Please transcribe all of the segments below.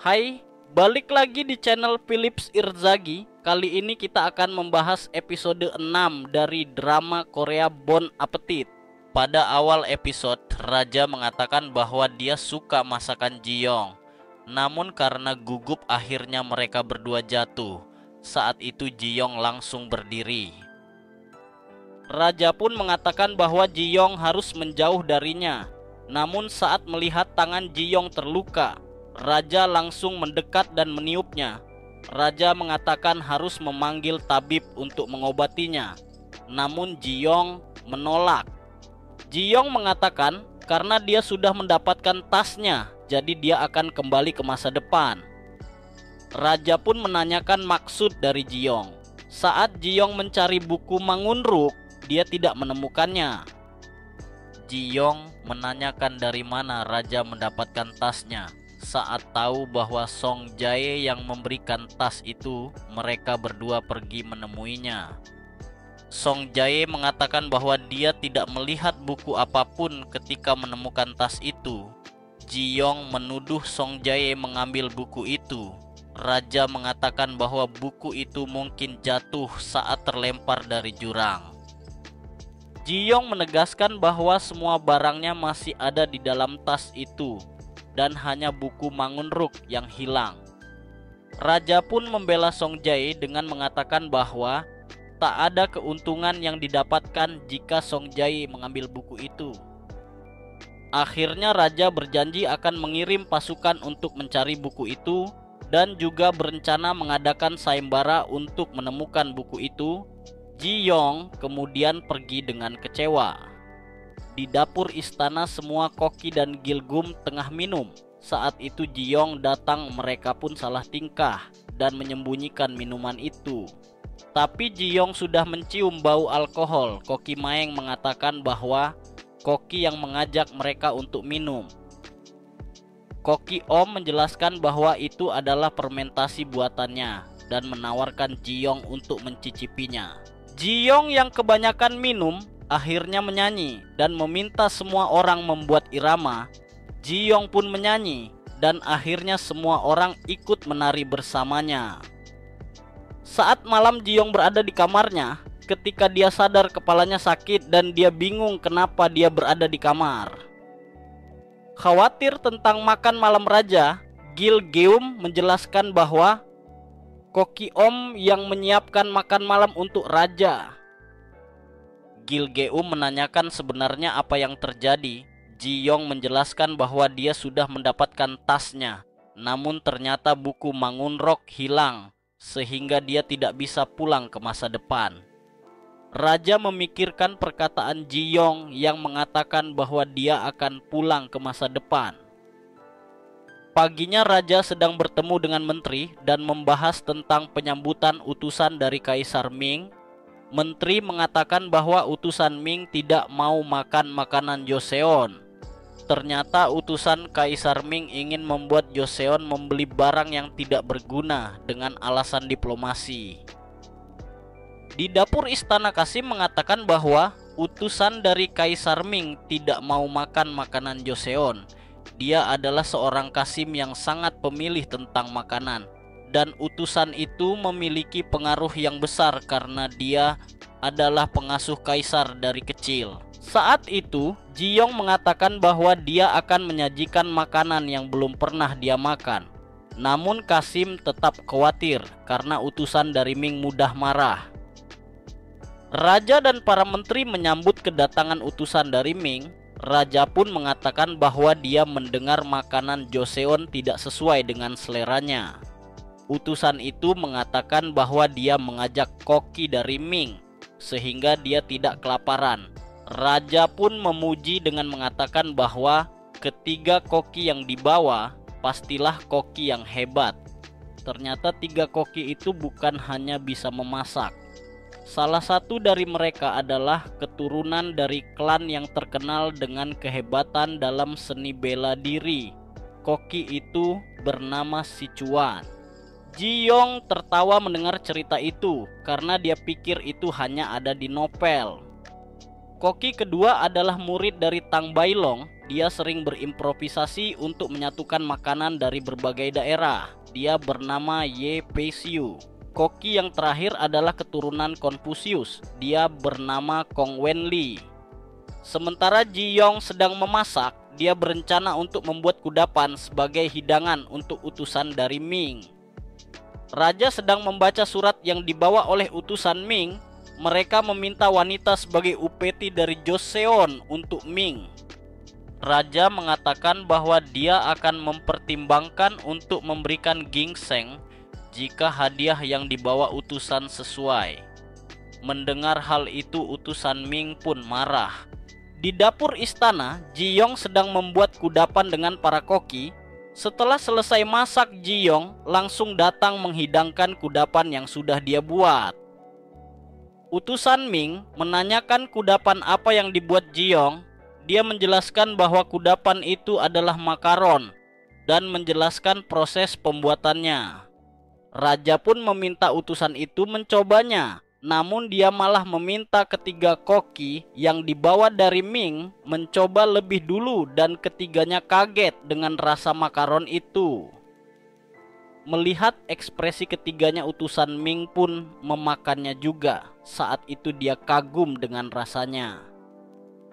Hai, balik lagi di channel Philips Irzagi. Kali ini kita akan membahas episode 6 dari drama Korea Bon Appetit. Pada awal episode, Raja mengatakan bahwa dia suka masakan Ji-young. Namun karena gugup akhirnya mereka berdua jatuh. Saat itu Ji-young langsung berdiri. Raja pun mengatakan bahwa Ji-young harus menjauh darinya. Namun saat melihat tangan Ji-young terluka, Raja langsung mendekat dan meniupnya. Raja mengatakan harus memanggil tabib untuk mengobatinya. Namun Ji-young menolak. Ji-young mengatakan karena dia sudah mendapatkan tasnya, jadi dia akan kembali ke masa depan. Raja pun menanyakan maksud dari Ji-young. Saat Ji-young mencari buku Mangunruk, dia tidak menemukannya. Ji-young menanyakan dari mana Raja mendapatkan tasnya. Saat tahu bahwa Song Jae yang memberikan tas itu, mereka berdua pergi menemuinya. Song Jae mengatakan bahwa dia tidak melihat buku apapun ketika menemukan tas itu. Ji-young menuduh Song Jae mengambil buku itu. Raja mengatakan bahwa buku itu mungkin jatuh saat terlempar dari jurang. Ji-young menegaskan bahwa semua barangnya masih ada di dalam tas itu dan hanya buku Mangunruk yang hilang. Raja pun membela Song Jae dengan mengatakan bahwa tak ada keuntungan yang didapatkan jika Song Jae mengambil buku itu. Akhirnya Raja berjanji akan mengirim pasukan untuk mencari buku itu dan juga berencana mengadakan sayembara untuk menemukan buku itu. Ji-young kemudian pergi dengan kecewa. Di dapur istana semua koki dan gilgum tengah minum. Saat itu Ji-young datang, mereka pun salah tingkah dan menyembunyikan minuman itu. Tapi Ji-young sudah mencium bau alkohol. Koki Maeng mengatakan bahwa koki yang mengajak mereka untuk minum. Koki Om menjelaskan bahwa itu adalah fermentasi buatannya dan menawarkan Ji-young untuk mencicipinya. Ji-young yang kebanyakan minum akhirnya menyanyi dan meminta semua orang membuat irama. Ji-young pun menyanyi dan akhirnya semua orang ikut menari bersamanya. Saat malam Ji-young berada di kamarnya. Ketika dia sadar kepalanya sakit dan dia bingung kenapa dia berada di kamar. Khawatir tentang makan malam Raja, Gil-geum menjelaskan bahwa Koki Om yang menyiapkan makan malam untuk Raja. Gil-geum menanyakan sebenarnya apa yang terjadi. Ji-young menjelaskan bahwa dia sudah mendapatkan tasnya, namun ternyata buku Mangunrok hilang, sehingga dia tidak bisa pulang ke masa depan. Raja memikirkan perkataan Ji-young yang mengatakan bahwa dia akan pulang ke masa depan. Paginya Raja sedang bertemu dengan menteri dan membahas tentang penyambutan utusan dari Kaisar Ming. Menteri mengatakan bahwa utusan Ming tidak mau makan makanan Joseon. Ternyata utusan Kaisar Ming ingin membuat Joseon membeli barang yang tidak berguna dengan alasan diplomasi. Di dapur istana Kasim mengatakan bahwa utusan dari Kaisar Ming tidak mau makan makanan Joseon. Dia adalah seorang Kasim yang sangat pemilih tentang makanan, dan utusan itu memiliki pengaruh yang besar karena dia adalah pengasuh kaisar dari kecil. Saat itu, Ji-young mengatakan bahwa dia akan menyajikan makanan yang belum pernah dia makan. Namun Kasim tetap khawatir karena utusan dari Ming mudah marah. Raja dan para menteri menyambut kedatangan utusan dari Ming. Raja pun mengatakan bahwa dia mendengar makanan Joseon tidak sesuai dengan seleranya. Utusan itu mengatakan bahwa dia mengajak koki dari Ming, sehingga dia tidak kelaparan. Raja pun memuji dengan mengatakan bahwa ketiga koki yang dibawa pastilah koki yang hebat. Ternyata tiga koki itu bukan hanya bisa memasak. Salah satu dari mereka adalah keturunan dari klan yang terkenal dengan kehebatan dalam seni bela diri. Koki itu bernama Sichuan. Ji-young tertawa mendengar cerita itu karena dia pikir itu hanya ada di novel. Koki kedua adalah murid dari Tang Bailong dia sering berimprovisasi untuk menyatukan makanan dari berbagai daerah. Dia bernama Ye Peisiu. Koki yang terakhir adalah keturunan Konfusius. Dia bernama Kong Wenli. Sementara Ji Yong sedang memasak, dia berencana untuk membuat kudapan sebagai hidangan untuk utusan dari Ming. Raja sedang membaca surat yang dibawa oleh utusan Ming. Mereka meminta wanita sebagai upeti dari Joseon untuk Ming. Raja mengatakan bahwa dia akan mempertimbangkan untuk memberikan ginseng jika hadiah yang dibawa utusan sesuai. Mendengar hal itu, utusan Ming pun marah. Di dapur istana, Ji Yong sedang membuat kudapan dengan para koki. Setelah selesai masak, Ji Yong langsung datang menghidangkan kudapan yang sudah dia buat. Utusan Ming menanyakan kudapan apa yang dibuat Ji Yong. Dia menjelaskan bahwa kudapan itu adalah makaron dan menjelaskan proses pembuatannya. Raja pun meminta utusan itu mencobanya, namun dia malah meminta ketiga koki yang dibawa dari Ming mencoba lebih dulu dan ketiganya kaget dengan rasa makaron itu. Melihat ekspresi ketiganya, utusan Ming pun memakannya juga. Saat itu dia kagum dengan rasanya.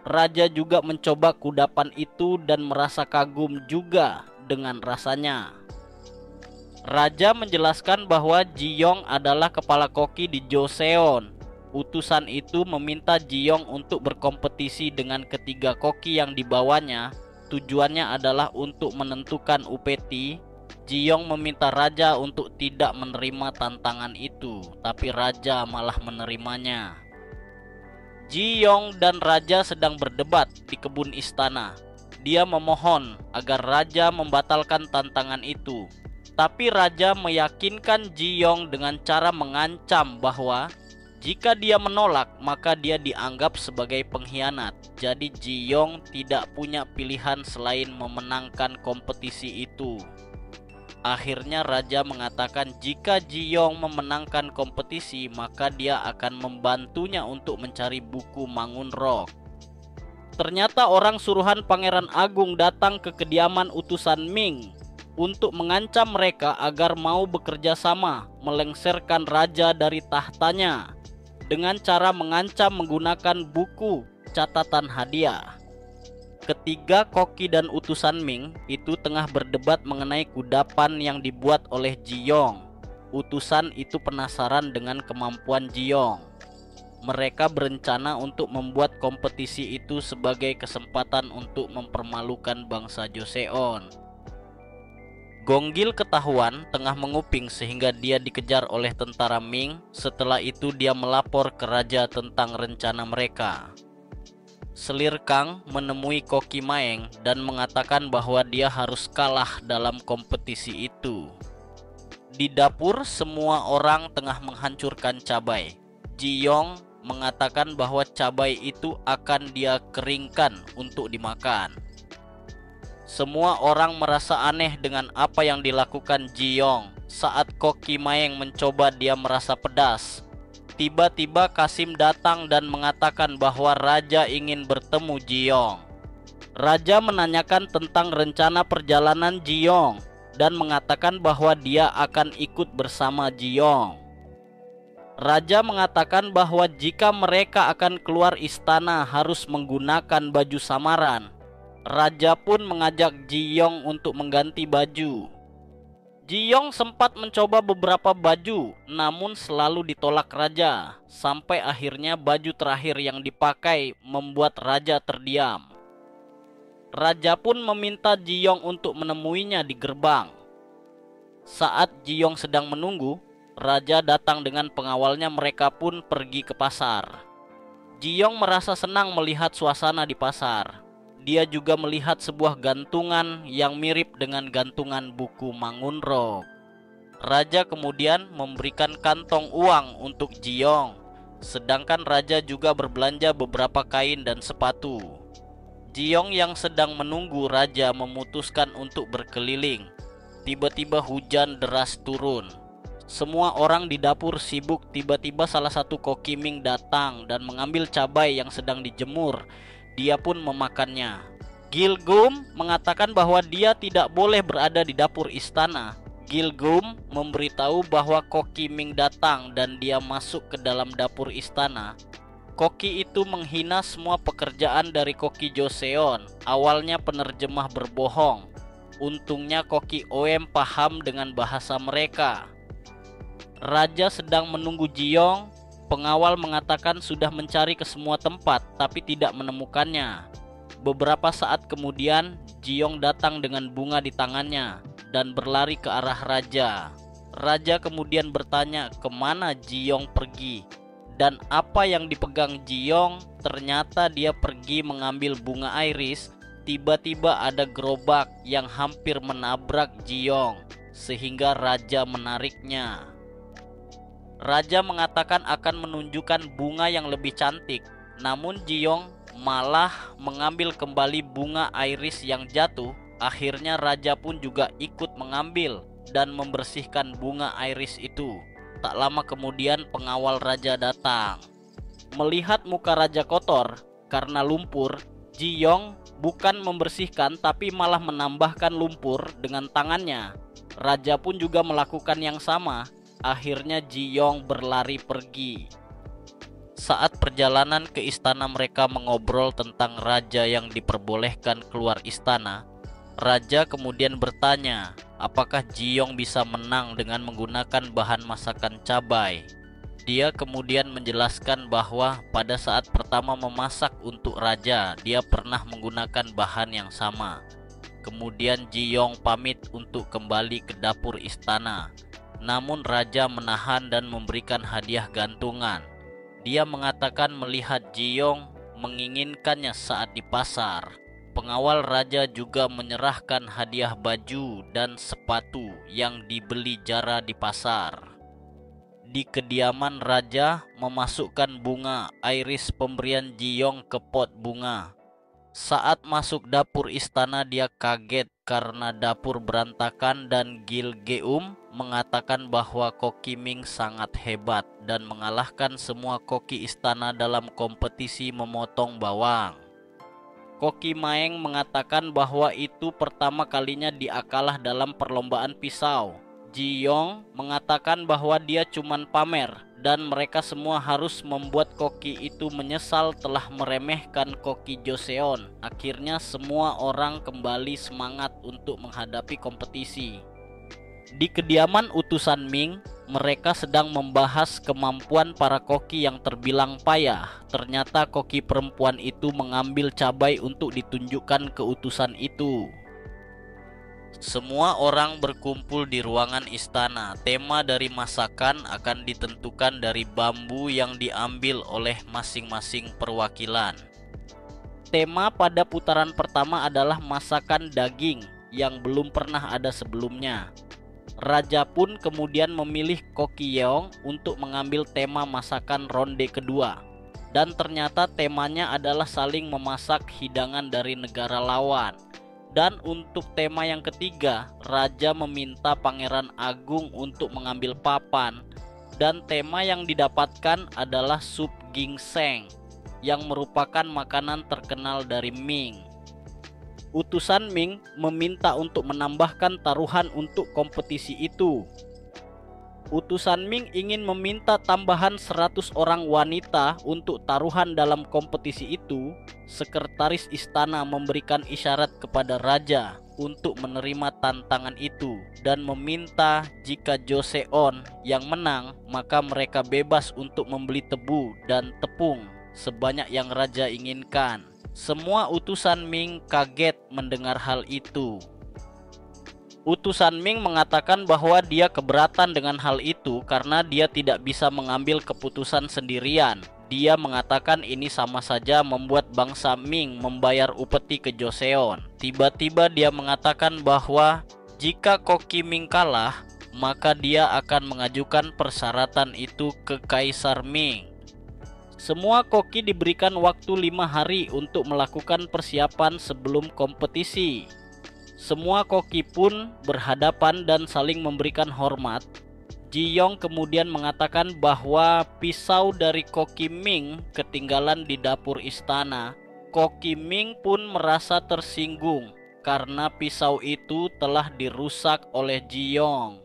Raja juga mencoba kudapan itu dan merasa kagum juga dengan rasanya. Raja menjelaskan bahwa Ji Yong adalah kepala koki di Joseon. Utusan itu meminta Ji Yong untuk berkompetisi dengan ketiga koki yang dibawanya. Tujuannya adalah untuk menentukan upeti. Ji Yong meminta Raja untuk tidak menerima tantangan itu, tapi Raja malah menerimanya. Ji Yong dan Raja sedang berdebat di kebun istana. Dia memohon agar Raja membatalkan tantangan itu. Tapi Raja meyakinkan Ji Yong dengan cara mengancam bahwa jika dia menolak maka dia dianggap sebagai pengkhianat. Jadi Ji Yong tidak punya pilihan selain memenangkan kompetisi itu. Akhirnya Raja mengatakan jika Ji Yong memenangkan kompetisi maka dia akan membantunya untuk mencari buku Mangun Rock. Ternyata orang suruhan Pangeran Agung datang ke kediaman utusan Ming untuk mengancam mereka agar mau bekerja sama melengsarkan Raja dari tahtanya dengan cara mengancam menggunakan buku catatan hadiah. Ketiga koki dan utusan Ming itu tengah berdebat mengenai kudapan yang dibuat oleh Ji Yong. Utusan itu penasaran dengan kemampuan Ji Yong. Mereka berencana untuk membuat kompetisi itu sebagai kesempatan untuk mempermalukan bangsa Joseon. Gonggil ketahuan tengah menguping sehingga dia dikejar oleh tentara Ming. Setelah itu dia melapor ke raja tentang rencana mereka. Selir Kang menemui Koki Maeng dan mengatakan bahwa dia harus kalah dalam kompetisi itu. Di dapur semua orang tengah menghancurkan cabai. Ji Yong mengatakan bahwa cabai itu akan dia keringkan untuk dimakan. Semua orang merasa aneh dengan apa yang dilakukan Ji Yong. Saat Koki Maeng mencoba, dia merasa pedas. Tiba-tiba Kasim datang dan mengatakan bahwa Raja ingin bertemu Ji Yong. Raja menanyakan tentang rencana perjalanan Ji Yong dan mengatakan bahwa dia akan ikut bersama Ji Yong. Raja mengatakan bahwa jika mereka akan keluar istana harus menggunakan baju samaran. Raja pun mengajak Ji Yong untuk mengganti baju. Ji Yong sempat mencoba beberapa baju, namun selalu ditolak Raja. Sampai akhirnya baju terakhir yang dipakai membuat Raja terdiam. Raja pun meminta Ji Yong untuk menemuinya di gerbang. Saat Ji Yong sedang menunggu, Raja datang dengan pengawalnya. Mereka pun pergi ke pasar. Ji Yong merasa senang melihat suasana di pasar. Dia juga melihat sebuah gantungan yang mirip dengan gantungan buku Mangun Rock. Raja kemudian memberikan kantong uang untuk Ji Yong. Sedangkan Raja juga berbelanja beberapa kain dan sepatu. Ji Yong yang sedang menunggu Raja memutuskan untuk berkeliling. Tiba-tiba hujan deras turun. Semua orang di dapur sibuk. Tiba-tiba salah satu koki Ming datang dan mengambil cabai yang sedang dijemur. Dia pun memakannya. Gilgum mengatakan bahwa dia tidak boleh berada di dapur istana. Gilgum memberitahu bahwa Koki Ming datang dan dia masuk ke dalam dapur istana. Koki itu menghina semua pekerjaan dari Koki Joseon. Awalnya penerjemah berbohong. Untungnya Koki Oem paham dengan bahasa mereka. Raja sedang menunggu Jiyong. Pengawal mengatakan sudah mencari ke semua tempat tapi tidak menemukannya. Beberapa saat kemudian Jiyong datang dengan bunga di tangannya dan berlari ke arah raja. Raja kemudian bertanya kemana Jiyong pergi dan apa yang dipegang Jiyong. Ternyata dia pergi mengambil bunga iris. Tiba-tiba ada gerobak yang hampir menabrak Jiyong sehingga raja menariknya. Raja mengatakan akan menunjukkan bunga yang lebih cantik, namun Jiyong malah mengambil kembali bunga iris yang jatuh. Akhirnya raja pun juga ikut mengambil dan membersihkan bunga iris itu. Tak lama kemudian pengawal raja datang. Melihat muka raja kotor karena lumpur, Jiyong bukan membersihkan tapi malah menambahkan lumpur dengan tangannya. Raja pun juga melakukan yang sama. Akhirnya Jiyong berlari pergi. Saat perjalanan ke istana mereka mengobrol tentang raja yang diperbolehkan keluar istana. Raja kemudian bertanya, apakah Jiyong bisa menang dengan menggunakan bahan masakan cabai. Dia kemudian menjelaskan bahwa pada saat pertama memasak untuk raja, dia pernah menggunakan bahan yang sama. Kemudian Jiyong pamit untuk kembali ke dapur istana. Namun raja menahan dan memberikan hadiah gantungan. Dia mengatakan melihat Jiyong menginginkannya saat di pasar. Pengawal raja juga menyerahkan hadiah baju dan sepatu yang dibeli Jara di pasar. Di kediaman raja memasukkan bunga iris pemberian Jiyong ke pot bunga. Saat masuk dapur istana dia kaget karena dapur berantakan dan Gilgeum mengatakan bahwa Koki Ming sangat hebat dan mengalahkan semua koki istana dalam kompetisi memotong bawang. Koki Maeng mengatakan bahwa itu pertama kalinya dia kalah dalam perlombaan pisau. Jiyong mengatakan bahwa dia cuman pamer dan mereka semua harus membuat koki itu menyesal telah meremehkan Koki Joseon. Akhirnya semua orang kembali semangat untuk menghadapi kompetisi. Di kediaman utusan Ming, mereka sedang membahas kemampuan para koki yang terbilang payah. Ternyata koki perempuan itu mengambil cabai untuk ditunjukkan ke utusan itu. Semua orang berkumpul di ruangan istana. Tema dari masakan akan ditentukan dari bambu yang diambil oleh masing-masing perwakilan. Tema pada putaran pertama adalah masakan daging yang belum pernah ada sebelumnya. Raja pun kemudian memilih Koki Yeong untuk mengambil tema masakan ronde kedua. Dan ternyata temanya adalah saling memasak hidangan dari negara lawan. Dan untuk tema yang ketiga, raja meminta Pangeran Agung untuk mengambil papan. Dan tema yang didapatkan adalah sup ginseng yang merupakan makanan terkenal dari Ming. Utusan Ming meminta untuk menambahkan taruhan untuk kompetisi itu. Utusan Ming ingin meminta tambahan 100 orang wanita untuk taruhan dalam kompetisi itu. Sekretaris istana memberikan isyarat kepada raja untuk menerima tantangan itu dan meminta jika Joseon yang menang, maka mereka bebas untuk membeli tebu dan tepung sebanyak yang raja inginkan. Semua utusan Ming kaget mendengar hal itu. Utusan Ming mengatakan bahwa dia keberatan dengan hal itu karena dia tidak bisa mengambil keputusan sendirian. Dia mengatakan ini sama saja membuat bangsa Ming membayar upeti ke Joseon. Tiba-tiba dia mengatakan bahwa jika Koki Ming kalah, maka dia akan mengajukan persyaratan itu ke Kaisar Ming. Semua koki diberikan waktu 5 hari untuk melakukan persiapan sebelum kompetisi. Semua koki pun berhadapan dan saling memberikan hormat. Jiyong kemudian mengatakan bahwa pisau dari Koki Ming ketinggalan di dapur istana Koki Ming pun merasa tersinggung karena pisau itu telah dirusak oleh Jiyong.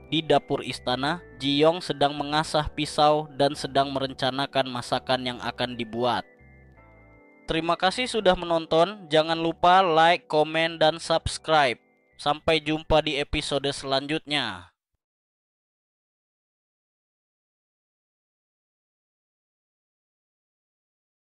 Di dapur istana, Jiyong sedang mengasah pisau dan sedang merencanakan masakan yang akan dibuat. Terima kasih sudah menonton. Jangan lupa like, komen, dan subscribe. Sampai jumpa di episode selanjutnya.